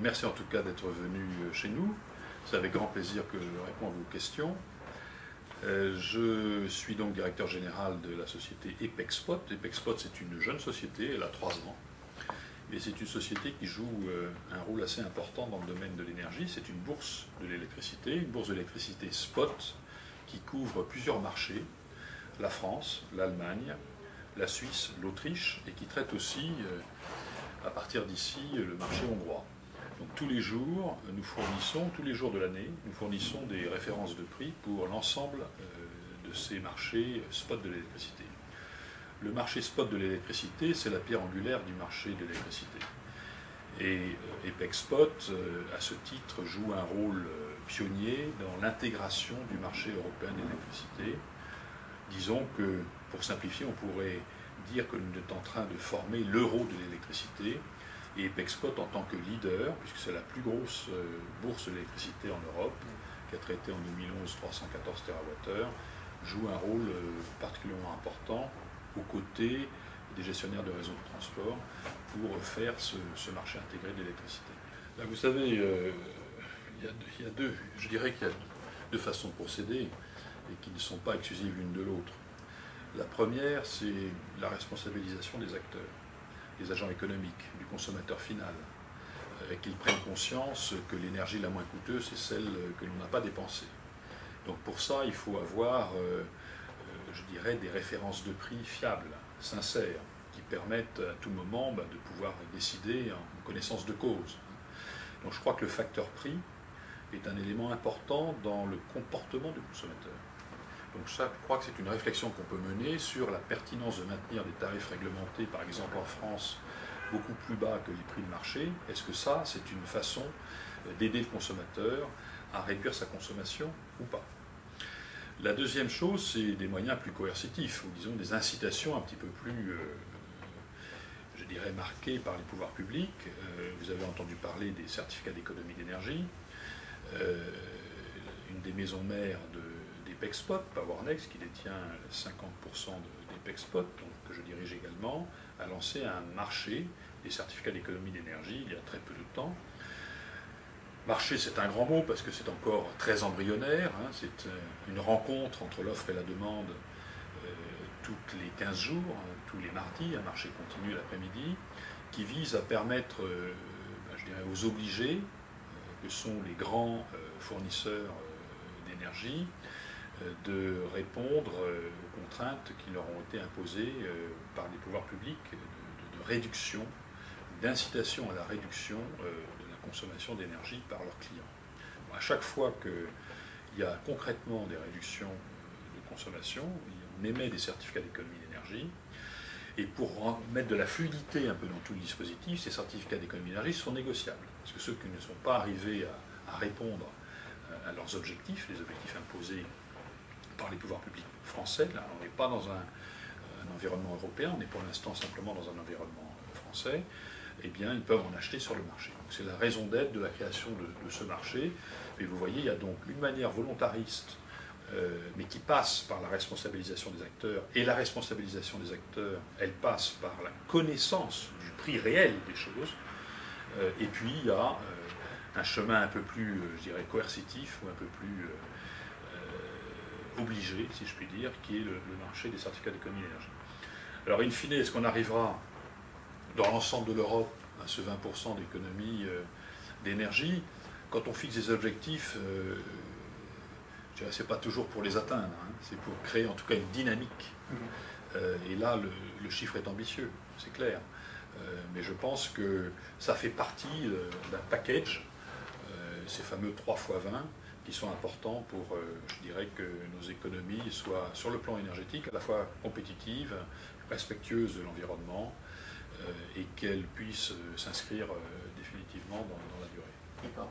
Merci en tout cas d'être venu chez nous. C'est avec grand plaisir que je réponds à vos questions. Je suis donc directeur général de la société EPECSPOT. EPECSPOT, c'est une jeune société, elle a 3 ans. Et c'est une société qui joue un rôle assez important dans le domaine de l'énergie. C'est une bourse de l'électricité spot, qui couvre plusieurs marchés, la France, l'Allemagne, la Suisse, l'Autriche, et qui traite aussi, à partir d'ici, le marché hongrois. Donc tous les jours de l'année, nous fournissons des références de prix pour l'ensemble de ces marchés spot de l'électricité. Le marché spot de l'électricité, c'est la pierre angulaire du marché de l'électricité. Et EPECSPOT, à ce titre, joue un rôle pionnier dans l'intégration du marché européen de l'électricité. Disons que, pour simplifier, on pourrait dire que nous sommes en train de former l'euro de l'électricité, et EPECSPOT, en tant que leader, puisque c'est la plus grosse bourse de l'électricité en Europe, qui a traité en 2011 314 TWh, joue un rôle particulièrement important aux côtés des gestionnaires de réseaux de transport pour faire ce marché intégré de l'électricité. Vous savez, je dirais qu'il y a deux façons de procéder et qui ne sont pas exclusives l'une de l'autre. La première, c'est la responsabilisation des acteurs, des agents économiques, du consommateur final, qu'ils prennent conscience que l'énergie la moins coûteuse, c'est celle que l'on n'a pas dépensée. Donc pour ça, il faut avoir, je dirais, des références de prix fiables, sincères, qui permettent à tout moment de pouvoir décider en connaissance de cause. Donc je crois que le facteur prix est un élément important dans le comportement du consommateur. Donc ça, je crois que c'est une réflexion qu'on peut mener sur la pertinence de maintenir des tarifs réglementés, par exemple en France, beaucoup plus bas que les prix de marché. Est-ce que ça, c'est une façon d'aider le consommateur à réduire sa consommation ou pas? La deuxième chose, c'est des moyens plus coercitifs, ou disons des incitations un petit peu plus, je dirais, marquées par les pouvoirs publics. Vous avez entendu parler des certificats d'économie d'énergie. Une des maisons mères d'EPECSPOT, Powernext, qui détient 50% d'EPECSPOT, que je dirige également, a lancé un marché des certificats d'économie d'énergie il y a très peu de temps. Marché, c'est un grand mot parce que c'est encore très embryonnaire, c'est une rencontre entre l'offre et la demande toutes les 15 jours, tous les mardis, un marché continu l'après-midi, qui vise à permettre, je dirais, aux obligés, que sont les grands fournisseurs d'énergie, de répondre aux contraintes qui leur ont été imposées par les pouvoirs publics de réduction, d'incitation à la réduction de la consommation d'énergie par leurs clients. Bon, à chaque fois qu'il y a concrètement des réductions de consommation, on émet des certificats d'économie d'énergie, et pour mettre de la fluidité un peu dans tout le dispositif, ces certificats d'économie d'énergie sont négociables, parce que ceux qui ne sont pas arrivés à répondre à leurs objectifs, les objectifs imposés par les pouvoirs publics français, là on n'est pas dans un environnement européen, on est pour l'instant simplement dans un environnement français, eh bien ils peuvent en acheter sur le marché. C'est la raison d'être de la création de ce marché. Et vous voyez, il y a donc une manière volontariste, mais qui passe par la responsabilisation des acteurs, et la responsabilisation des acteurs, elle passe par la connaissance du prix réel des choses, et puis il y a un chemin un peu plus, je dirais, coercitif, ou un peu plus obligé, si je puis dire, qui est le marché des certificats d'économie d'énergie. Alors, in fine, est-ce qu'on arrivera dans l'ensemble de l'Europe à ce 20% d'économie d'énergie? Quand on fixe des objectifs, je dirais, c'est pas toujours pour les atteindre, c'est pour créer en tout cas une dynamique. Et là, le chiffre est ambitieux, c'est clair. Mais je pense que ça fait partie d'un package, ces fameux 3 x 20, qui sont importants pour, je dirais, que nos économies soient, sur le plan énergétique, à la fois compétitives, respectueuses de l'environnement, et qu'elles puissent s'inscrire définitivement dans la durée. D'accord.